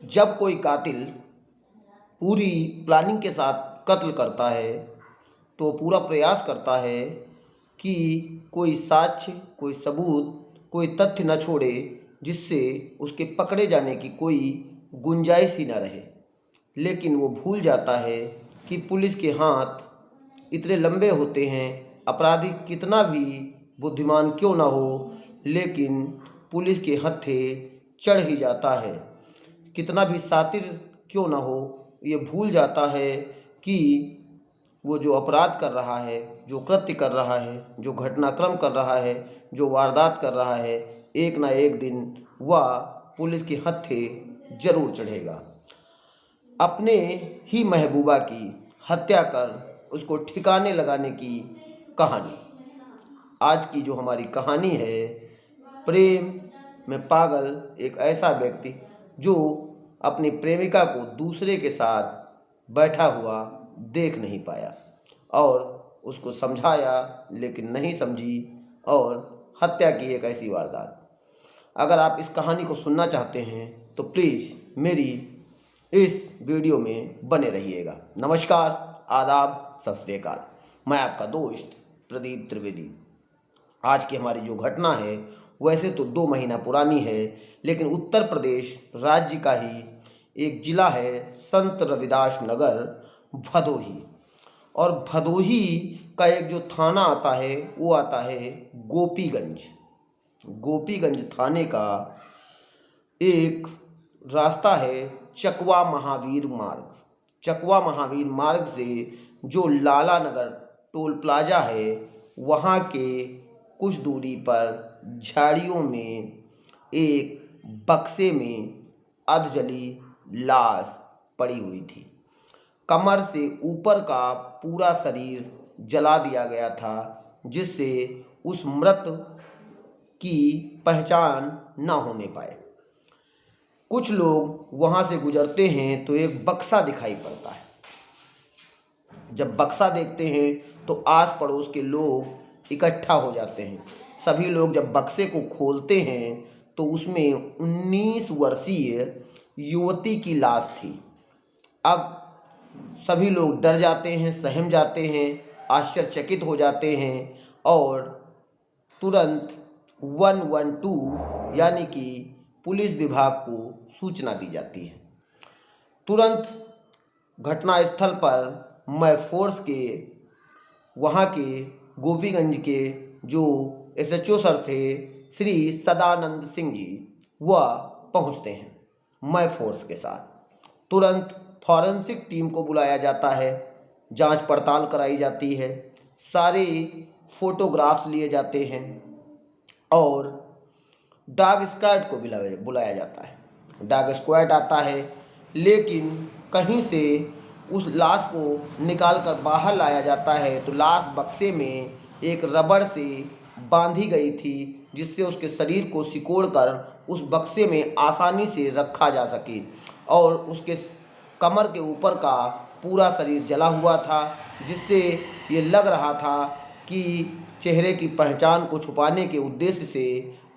जब कोई कातिल पूरी प्लानिंग के साथ कत्ल करता है तो पूरा प्रयास करता है कि कोई साक्ष्य, कोई सबूत, कोई तथ्य न छोड़े जिससे उसके पकड़े जाने की कोई गुंजाइश ही न रहे। लेकिन वो भूल जाता है कि पुलिस के हाथ इतने लंबे होते हैं, अपराधी कितना भी बुद्धिमान क्यों ना हो, लेकिन पुलिस के हत्थे चढ़ ही जाता है। कितना भी शातिर क्यों ना हो, ये भूल जाता है कि वो जो अपराध कर रहा है, जो कृत्य कर रहा है, जो घटनाक्रम कर रहा है, जो वारदात कर रहा है, एक ना एक दिन वह पुलिस के हत्थे जरूर चढ़ेगा। अपने ही महबूबा की हत्या कर उसको ठिकाने लगाने की कहानी। आज की जो हमारी कहानी है, प्रेम में पागल एक ऐसा व्यक्ति जो अपनी प्रेमिका को दूसरे के साथ बैठा हुआ देख नहीं पाया और उसको समझाया लेकिन नहीं समझी और हत्या की एक ऐसी वारदात। अगर आप इस कहानी को सुनना चाहते हैं तो प्लीज़ मेरी इस वीडियो में बने रहिएगा। नमस्कार, आदाब, सत श्री अकाल। मैं आपका दोस्त प्रदीप त्रिवेदी। आज की हमारी जो घटना है वैसे तो 2 महीना पुरानी है, लेकिन उत्तर प्रदेश राज्य का ही एक ज़िला है संत रविदास नगर, भदोही। और भदोही का एक जो थाना आता है वो आता है गोपीगंज। गोपीगंज थाने का एक रास्ता है चकवा महावीर मार्ग। चकवा महावीर मार्ग से जो लाला नगर टोल प्लाजा है वहाँ के कुछ दूरी पर झाड़ियों में एक बक्से में अधजली लाश पड़ी हुई थी। कमर से ऊपर का पूरा शरीर जला दिया गया था जिससे उस मृत की पहचान न होने पाए। कुछ लोग वहाँ से गुजरते हैं तो एक बक्सा दिखाई पड़ता है। जब बक्सा देखते हैं तो आस पड़ोस के लोग इकट्ठा हो जाते हैं। सभी लोग जब बक्से को खोलते हैं तो उसमें 19 वर्षीय युवती की लाश थी। अब सभी लोग डर जाते हैं, सहम जाते हैं, आश्चर्यचकित हो जाते हैं और तुरंत 112 यानी कि पुलिस विभाग को सूचना दी जाती है। तुरंत घटनास्थल पर मैं फोर्स के वहाँ के गोपीगंज के जो एसएचओ सर थे श्री सदानंद सिंह जी, वह पहुँचते हैं मैं फोर्स के साथ। तुरंत फॉरेंसिक टीम को बुलाया जाता है, जांच पड़ताल कराई जाती है, सारे फोटोग्राफ्स लिए जाते हैं और डॉग स्क्वाड को बुलाया जाता है। डॉग स्क्वाड आता है, लेकिन कहीं से उस लाश को निकाल कर बाहर लाया जाता है तो लाश बक्से में एक रबड़ से बांधी गई थी जिससे उसके शरीर को सिकोड़कर उस बक्से में आसानी से रखा जा सके। और उसके कमर के ऊपर का पूरा शरीर जला हुआ था जिससे ये लग रहा था कि चेहरे की पहचान को छुपाने के उद्देश्य से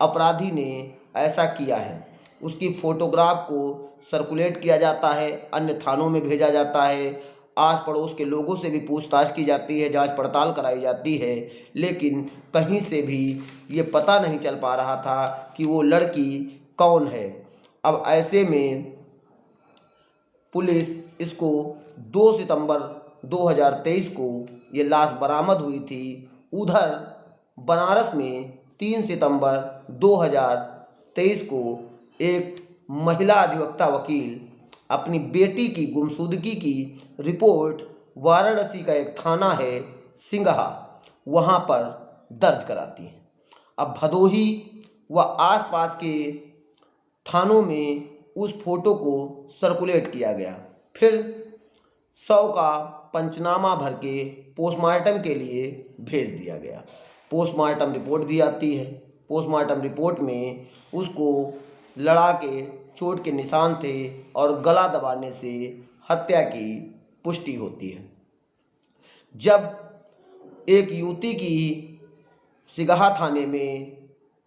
अपराधी ने ऐसा किया है। उसकी फ़ोटोग्राफ को सर्कुलेट किया जाता है, अन्य थानों में भेजा जाता है, आस पड़ोस के लोगों से भी पूछताछ की जाती है, जांच पड़ताल कराई जाती है, लेकिन कहीं से भी ये पता नहीं चल पा रहा था कि वो लड़की कौन है। अब ऐसे में पुलिस इसको 2 सितंबर 2023 को ये लाश बरामद हुई थी। उधर बनारस में 3 सितंबर 2023 को एक महिला अधिवक्ता वकील अपनी बेटी की गुमशुदगी की रिपोर्ट वाराणसी का एक थाना है सिंघा, वहाँ पर दर्ज कराती है। अब भदोही व आसपास के थानों में उस फोटो को सर्कुलेट किया गया। फिर 100 का पंचनामा भर के पोस्टमार्टम के लिए भेज दिया गया। पोस्टमार्टम रिपोर्ट भी आती है। पोस्टमार्टम रिपोर्ट में उसको लड़ा के चोट के निशान थे और गला दबाने से हत्या की पुष्टि होती है। जब एक युवती की सिगहा थाने में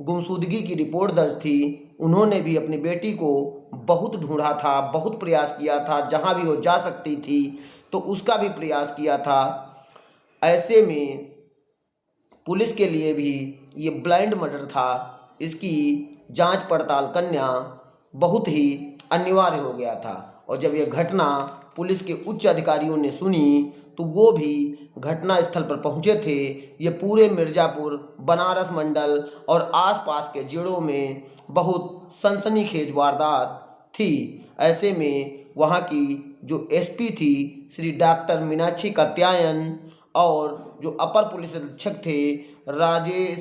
गुमशुदगी की रिपोर्ट दर्ज थी, उन्होंने भी अपनी बेटी को बहुत ढूंढा था, बहुत प्रयास किया था, जहाँ भी वो जा सकती थी तो उसका भी प्रयास किया था। ऐसे में पुलिस के लिए भी ये ब्लाइंड मर्डर था, इसकी जांच पड़ताल करना बहुत ही अनिवार्य हो गया था। और जब यह घटना पुलिस के उच्च अधिकारियों ने सुनी तो वो भी घटना स्थल पर पहुंचे थे। ये पूरे मिर्ज़ापुर, बनारस मंडल और आसपास के जिलों में बहुत सनसनीखेज वारदात थी। ऐसे में वहाँ की जो एसपी थी श्री डॉक्टर मीनाक्षी कात्यायन और जो अपर पुलिस अधीक्षक थे राजेश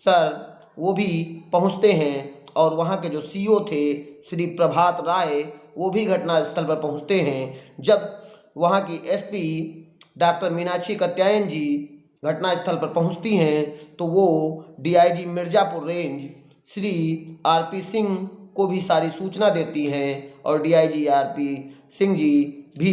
सर, वो भी पहुंचते हैं। और वहाँ के जो सीओ थे श्री प्रभात राय, वो भी घटना स्थल पर पहुंचते हैं। जब वहाँ की एसपी डॉक्टर मीनाक्षी कात्यायन जी घटना स्थल पर पहुंचती हैं तो वो DIG Mirzapur range Shri RP Singh को भी सारी सूचना देती हैं और डीआईजी आरपी सिंह जी भी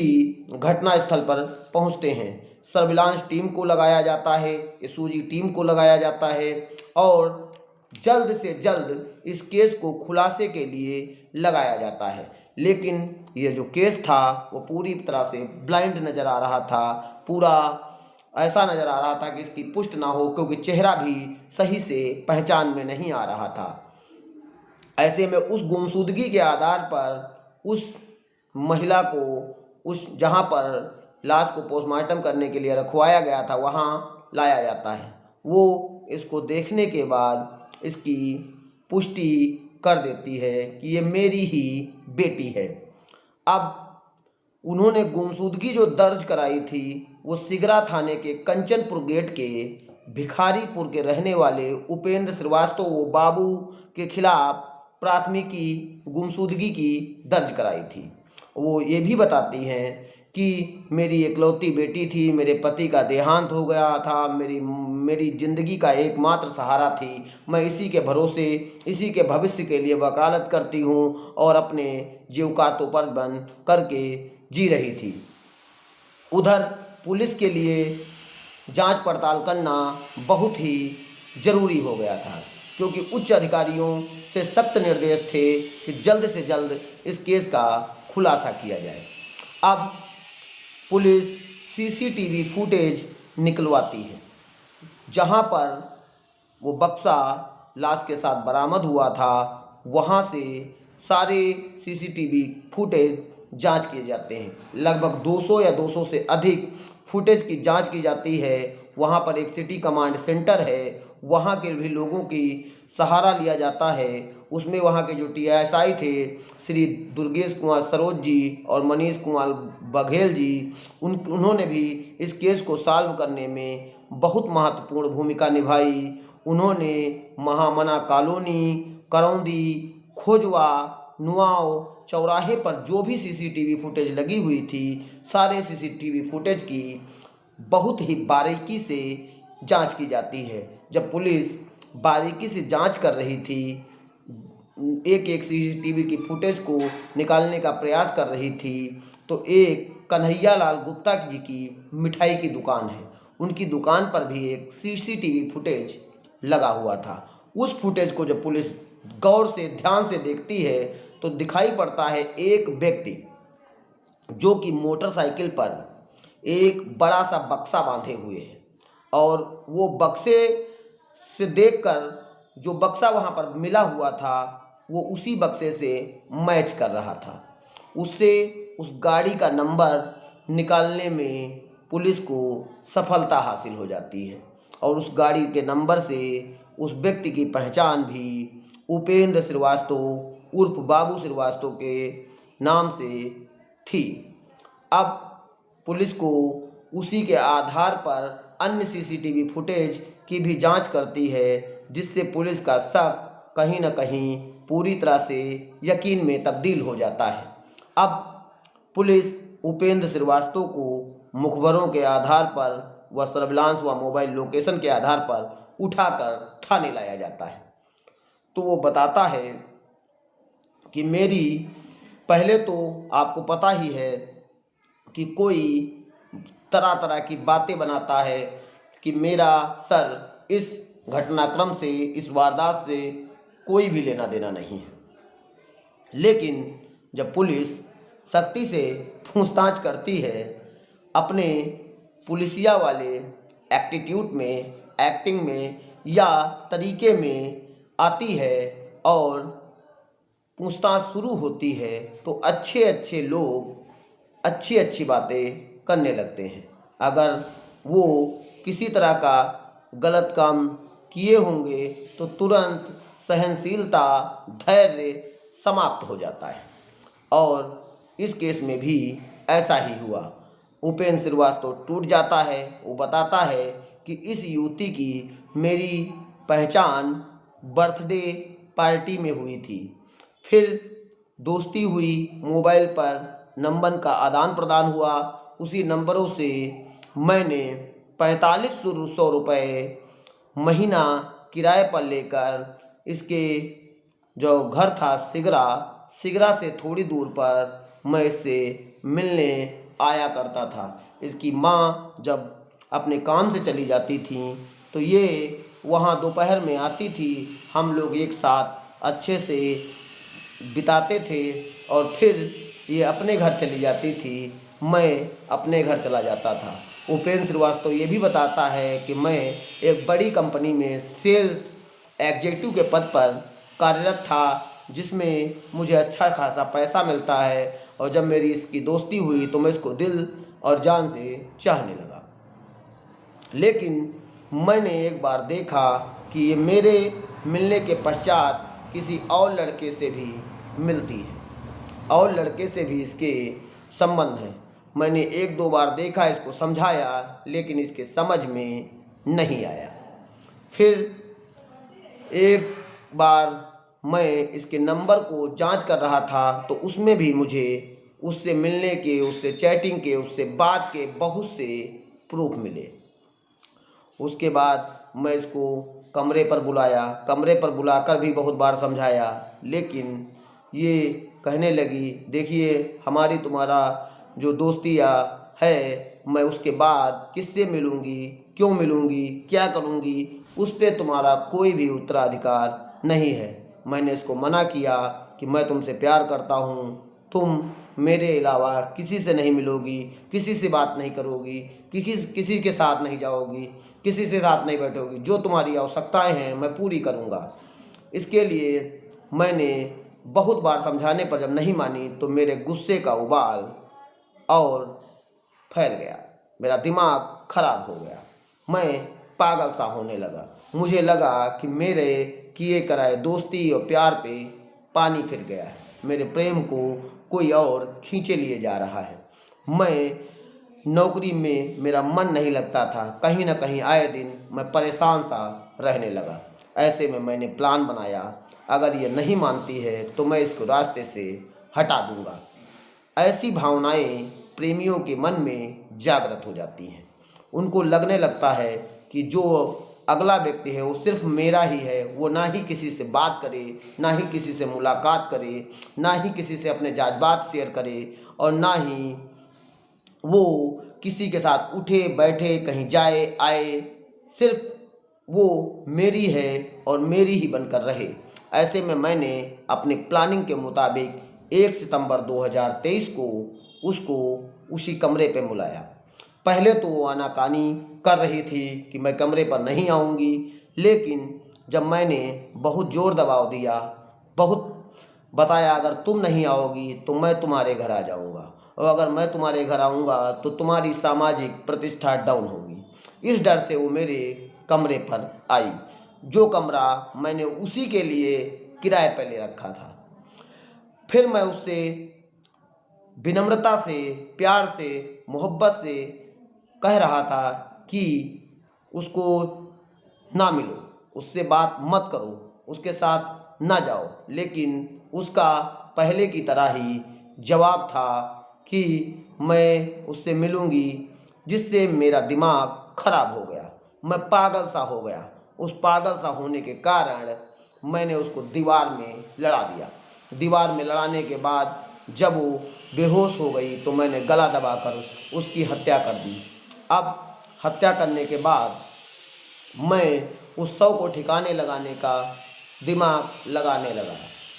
घटना स्थल पर पहुंचते हैं। सर्विलांस टीम को लगाया जाता है, एसओजी टीम को लगाया जाता है और जल्द से जल्द इस केस को खुलासे के लिए लगाया जाता है। लेकिन ये जो केस था वो पूरी तरह से ब्लाइंड नज़र आ रहा था, पूरा ऐसा नज़र आ रहा था कि इसकी पुष्टि ना हो, क्योंकि चेहरा भी सही से पहचान में नहीं आ रहा था। ऐसे में उस गुमशुदगी के आधार पर उस महिला को उस जहाँ पर लाश को पोस्टमार्टम करने के लिए रखवाया गया था वहाँ लाया जाता है। वो इसको देखने के बाद इसकी पुष्टि कर देती है कि ये मेरी ही बेटी है। अब उन्होंने गुमशुदगी जो दर्ज कराई थी वो सिगरा थाने के कंचनपुर गेट के भिखारीपुर के रहने वाले उपेंद्र श्रीवास्तव वो बाबू के खिलाफ प्राथमिकी गुमशुदगी की दर्ज कराई थी। वो ये भी बताती हैं कि मेरी इकलौती बेटी थी, मेरे पति का देहांत हो गया था, मेरी ज़िंदगी का एकमात्र सहारा थी, मैं इसी के भरोसे, इसी के भविष्य के लिए वकालत करती हूँ और अपने जीविकातों पर बन करके जी रही थी। उधर पुलिस के लिए जांच पड़ताल करना बहुत ही ज़रूरी हो गया था, क्योंकि उच्च अधिकारियों से सख्त निर्देश थे कि जल्द से जल्द इस केस का खुलासा किया जाए। अब पुलिस सीसीटीवी फुटेज निकलवाती है, जहां पर वो बक्सा लाश के साथ बरामद हुआ था, वहां से सारे सीसीटीवी फुटेज जांच किए जाते हैं। लगभग 200 या 200 से अधिक फुटेज की जांच की जाती है। वहां पर एक सिटी कमांड सेंटर है, वहां के भी लोगों की सहारा लिया जाता है। उसमें वहां के जो टीएसआई थे श्री दुर्गेश कुमार सरोज जी और मनीष कुमार बघेल जी, उन्होंने भी इस केस को सॉल्व करने में बहुत महत्वपूर्ण भूमिका निभाई। उन्होंने महामना कॉलोनी, करौंदी, खोजवा, नुआव चौराहे पर जो भी सीसीटीवी फुटेज लगी हुई थी, सारे सीसीटीवी फुटेज की बहुत ही बारीकी से जांच की जाती है। जब पुलिस बारीकी से जांच कर रही थी, एक एक सीसीटीवी की फुटेज को निकालने का प्रयास कर रही थी, तो एक कन्हैया लाल गुप्ता जी की मिठाई की दुकान है, उनकी दुकान पर भी एक सीसीटीवी फुटेज लगा हुआ था। उस फुटेज को जब पुलिस गौर से ध्यान से देखती है तो दिखाई पड़ता है एक व्यक्ति जो कि मोटरसाइकिल पर एक बड़ा सा बक्सा बांधे हुए है, और वो बक्से से देखकर जो बक्सा वहाँ पर मिला हुआ था वो उसी बक्से से मैच कर रहा था। उससे उस गाड़ी का नंबर निकालने में पुलिस को सफलता हासिल हो जाती है और उस गाड़ी के नंबर से उस व्यक्ति की पहचान भी उपेंद्र श्रीवास्तव उर्फ बाबू श्रीवास्तव के नाम से थी। अब पुलिस को उसी के आधार पर अन्य सीसीटीवी फुटेज की भी जांच करती है, जिससे पुलिस का शक कहीं न कहीं पूरी तरह से यकीन में तब्दील हो जाता है। अब पुलिस उपेंद्र श्रीवास्तव को मुखबरों के आधार पर व सर्विलांस व मोबाइल लोकेशन के आधार पर उठाकर थाने लाया जाता है। तो वो बताता है कि मेरी, पहले तो आपको पता ही है कि कोई तरह तरह की बातें बनाता है कि मेरा सर इस घटनाक्रम से, इस वारदात से कोई भी लेना देना नहीं है, लेकिन जब पुलिस सख्ती से पूछताछ करती है, अपने पुलिसिया वाले एटीट्यूड में, एक्टिंग में या तरीके में आती है और पूछताछ शुरू होती है, तो अच्छे अच्छे लोग अच्छी अच्छी बातें करने लगते हैं। अगर वो किसी तरह का गलत काम किए होंगे तो तुरंत सहनशीलता, धैर्य समाप्त हो जाता है। और इस केस में भी ऐसा ही हुआ। उपेंद्र श्रीवास्तव टूट जाता है। वो बताता है कि इस युवती की मेरी पहचान बर्थडे पार्टी में हुई थी। फिर दोस्ती हुई, मोबाइल पर नंबर का आदान प्रदान हुआ। उसी नंबरों से मैंने 4500 रुपये महीना किराए पर लेकर इसके जो घर था सिगरा से थोड़ी दूर पर मैं इससे मिलने आया करता था। इसकी माँ जब अपने काम से चली जाती थी तो ये वहाँ दोपहर में आती थी। हम लोग एक साथ अच्छे से बिताते थे और फिर ये अपने घर चली जाती थी, मैं अपने घर चला जाता था। उपेंद्र श्रीवास्तव ये भी बताता है कि मैं एक बड़ी कंपनी में सेल्स एग्जीक्यूटिव के पद पर कार्यरत था, जिसमें मुझे अच्छा खासा पैसा मिलता है, और जब मेरी इसकी दोस्ती हुई तो मैं इसको दिल और जान से चाहने लगा। लेकिन मैंने एक बार देखा कि ये मेरे मिलने के पश्चात किसी और लड़के से भी मिलती है और लड़के से भी इसके संबंध हैं। मैंने एक दो बार देखा, इसको समझाया, लेकिन इसके समझ में नहीं आया। फिर एक बार मैं इसके नंबर को जांच कर रहा था तो उसमें भी मुझे उससे मिलने के, उससे चैटिंग के, उससे बात के बहुत से प्रूफ मिले। उसके बाद मैं इसको कमरे पर बुलाया, कमरे पर बुलाकर भी बहुत बार समझाया, लेकिन ये कहने लगी, देखिए हमारी तुम्हारा जो दोस्तियाँ है, मैं उसके बाद किससे मिलूँगी, क्यों मिलूँगी, क्या करूँगी, उस पर तुम्हारा कोई भी उत्तराधिकार नहीं है। मैंने इसको मना किया कि मैं तुमसे प्यार करता हूँ, तुम मेरे अलावा किसी से नहीं मिलोगी, किसी से बात नहीं करोगी, किसी के साथ नहीं जाओगी, किसी से साथ नहीं बैठोगी, जो तुम्हारी आवश्यकताएं हैं मैं पूरी करूँगा। इसके लिए मैंने बहुत बार समझाने पर जब नहीं मानी तो मेरे गुस्से का उबाल और फैल गया, मेरा दिमाग खराब हो गया, मैं पागल सा होने लगा। मुझे लगा कि मेरे किए कराए दोस्ती और प्यार पे पानी फिर गया है, मेरे प्रेम को कोई और खींचे लिए जा रहा है। मैं नौकरी में मेरा मन नहीं लगता था, कहीं ना कहीं आए दिन मैं परेशान सा रहने लगा। ऐसे में मैंने प्लान बनाया, अगर ये नहीं मानती है तो मैं इसको रास्ते से हटा दूंगा। ऐसी भावनाएं प्रेमियों के मन में जागृत हो जाती हैं। उनको लगने लगता है कि जो अगला व्यक्ति है वो सिर्फ मेरा ही है, वो ना ही किसी से बात करे, ना ही किसी से मुलाकात करे, ना ही किसी से अपने जज्बात शेयर करे, और ना ही वो किसी के साथ उठे बैठे कहीं जाए आए, सिर्फ वो मेरी है और मेरी ही बनकर रहे। ऐसे में मैंने अपनी प्लानिंग के मुताबिक 1 सितंबर 2023 को उसको उसी कमरे पे बुलाया। पहले तो वो आनाकानी कर रही थी कि मैं कमरे पर नहीं आऊँगी, लेकिन जब मैंने बहुत ज़ोर दबाव दिया, बहुत बताया, अगर तुम नहीं आओगी तो मैं तुम्हारे घर आ जाऊँगा, और अगर मैं तुम्हारे घर आऊँगा तो तुम्हारी सामाजिक प्रतिष्ठा डाउन होगी। इस डर से वो मेरे कमरे पर आई, जो कमरा मैंने उसी के लिए किराए पर ले रखा था। फिर मैं उससे विनम्रता से, प्यार से, मोहब्बत से कह रहा था कि उसको ना मिलो, उससे बात मत करो, उसके साथ ना जाओ, लेकिन उसका पहले की तरह ही जवाब था कि मैं उससे मिलूँगी, जिससे मेरा दिमाग खराब हो गया, मैं पागल सा हो गया। उस पागल सा होने के कारण मैंने उसको दीवार में लड़ा दिया। दीवार में लड़ाने के बाद जब वो बेहोश हो गई तो मैंने गला दबाकर उसकी हत्या कर दी। अब हत्या करने के बाद मैं उस शव को ठिकाने लगाने का दिमाग लगाने लगा।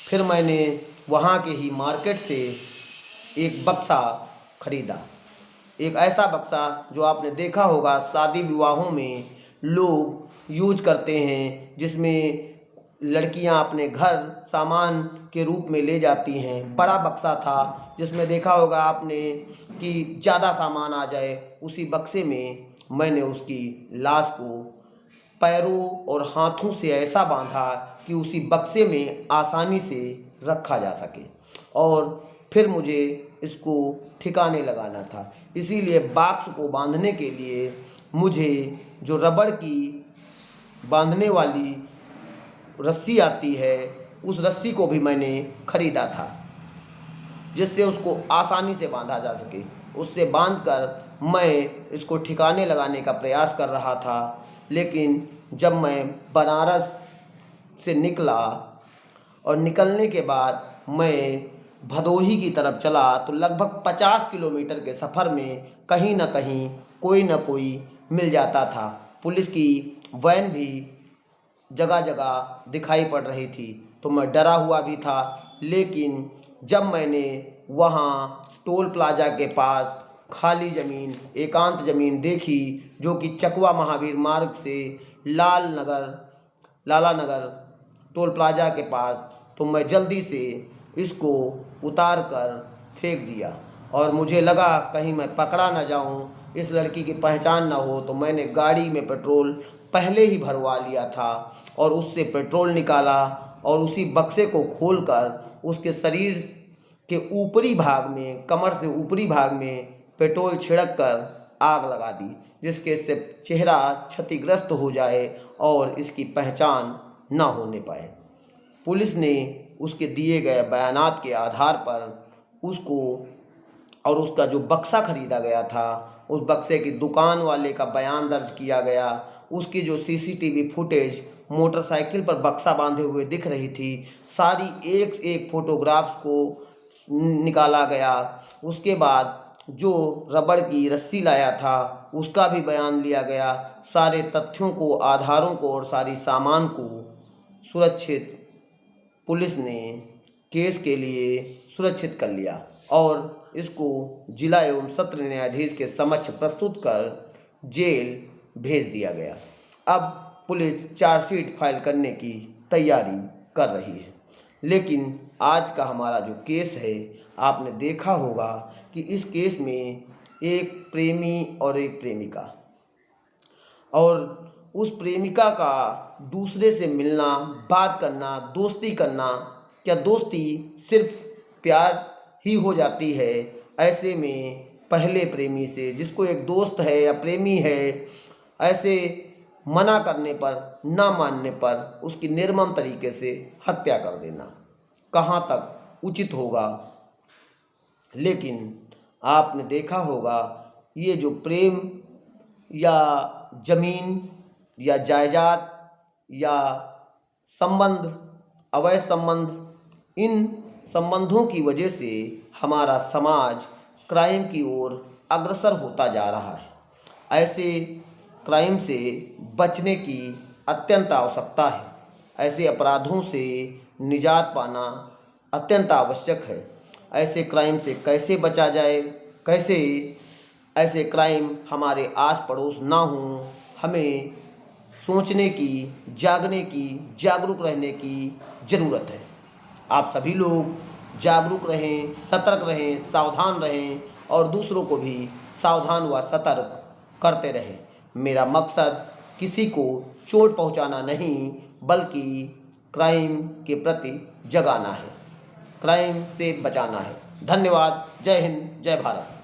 फिर मैंने वहाँ के ही मार्केट से एक बक्सा खरीदा। एक ऐसा बक्सा जो आपने देखा होगा शादी विवाहों में लोग यूज करते हैं, जिसमें लड़कियां अपने घर सामान के रूप में ले जाती हैं। बड़ा बक्सा था, जिसमें देखा होगा आपने कि ज़्यादा सामान आ जाए। उसी बक्से में मैंने उसकी लाश को पैरों और हाथों से ऐसा बांधा कि उसी बक्से में आसानी से रखा जा सके, और फिर मुझे इसको ठिकाने लगाना था। इसीलिए बॉक्स को बांधने के लिए मुझे जो रबड़ की बांधने वाली रस्सी आती है, उस रस्सी को भी मैंने खरीदा था, जिससे उसको आसानी से बांधा जा सके। उससे बांधकर मैं इसको ठिकाने लगाने का प्रयास कर रहा था। लेकिन जब मैं बनारस से निकला और निकलने के बाद मैं भदोही की तरफ चला, तो लगभग 50 किलोमीटर के सफ़र में कहीं ना कहीं कोई ना कोई मिल जाता था। पुलिस की वैन भी जगह जगह दिखाई पड़ रही थी, तो मैं डरा हुआ भी था। लेकिन जब मैंने वहाँ टोल प्लाजा के पास खाली ज़मीन, एकांत ज़मीन देखी, जो कि चकवा महावीर मार्ग से लाला नगर टोल प्लाजा के पास, तो मैं जल्दी से इसको उतार कर फेंक दिया। और मुझे लगा कहीं मैं पकड़ा ना जाऊं, इस लड़की की पहचान ना हो, तो मैंने गाड़ी में पेट्रोल पहले ही भरवा लिया था और उससे पेट्रोल निकाला और उसी बक्से को खोलकर उसके शरीर के ऊपरी भाग में, कमर से ऊपरी भाग में पेट्रोल छिड़क कर आग लगा दी, जिसके से चेहरा क्षतिग्रस्त हो जाए और इसकी पहचान ना होने पाए। पुलिस ने उसके दिए गए बयानात के आधार पर उसको और उसका जो बक्सा खरीदा गया था, उस बक्से की दुकान वाले का बयान दर्ज किया गया। उसकी जो सीसीटीवी फुटेज मोटरसाइकिल पर बक्सा बांधे हुए दिख रही थी, सारी एक एक फोटोग्राफ्स को निकाला गया। उसके बाद जो रबड़ की रस्सी लाया था उसका भी बयान लिया गया। सारे तथ्यों को, आधारों को और सारी सामान को सुरक्षित पुलिस ने केस के लिए सुरक्षित कर लिया और इसको जिला एवं सत्र न्यायाधीश के समक्ष प्रस्तुत कर जेल भेज दिया गया। अब पुलिस चार्जशीट फाइल करने की तैयारी कर रही है। लेकिन आज का हमारा जो केस है, आपने देखा होगा कि इस केस में एक प्रेमी और एक प्रेमिका, और उस प्रेमिका का दूसरे से मिलना, बात करना, दोस्ती करना, क्या दोस्ती सिर्फ प्यार ही हो जाती है? ऐसे में पहले प्रेमी से, जिसको एक दोस्त है या प्रेमी है, ऐसे मना करने पर, ना मानने पर उसकी निर्मम तरीके से हत्या कर देना कहाँ तक उचित होगा? लेकिन आपने देखा होगा ये जो प्रेम या जमीन या जायदाद या संबंध, अवैध संबंध, इन संबंधों की वजह से हमारा समाज क्राइम की ओर अग्रसर होता जा रहा है। ऐसे क्राइम से बचने की अत्यंत आवश्यकता है। ऐसे अपराधों से निजात पाना अत्यंत आवश्यक है। ऐसे क्राइम से कैसे बचा जाए, कैसे ऐसे क्राइम हमारे आस पड़ोस ना हों, हमें सोचने की, जागने की, जागरूक रहने की ज़रूरत है। आप सभी लोग जागरूक रहें, सतर्क रहें, सावधान रहें और दूसरों को भी सावधान व सतर्क करते रहें। मेरा मकसद किसी को चोट पहुंचाना नहीं, बल्कि क्राइम के प्रति जगाना है, क्राइम से बचाना है। धन्यवाद। जय हिंद, जय भारत।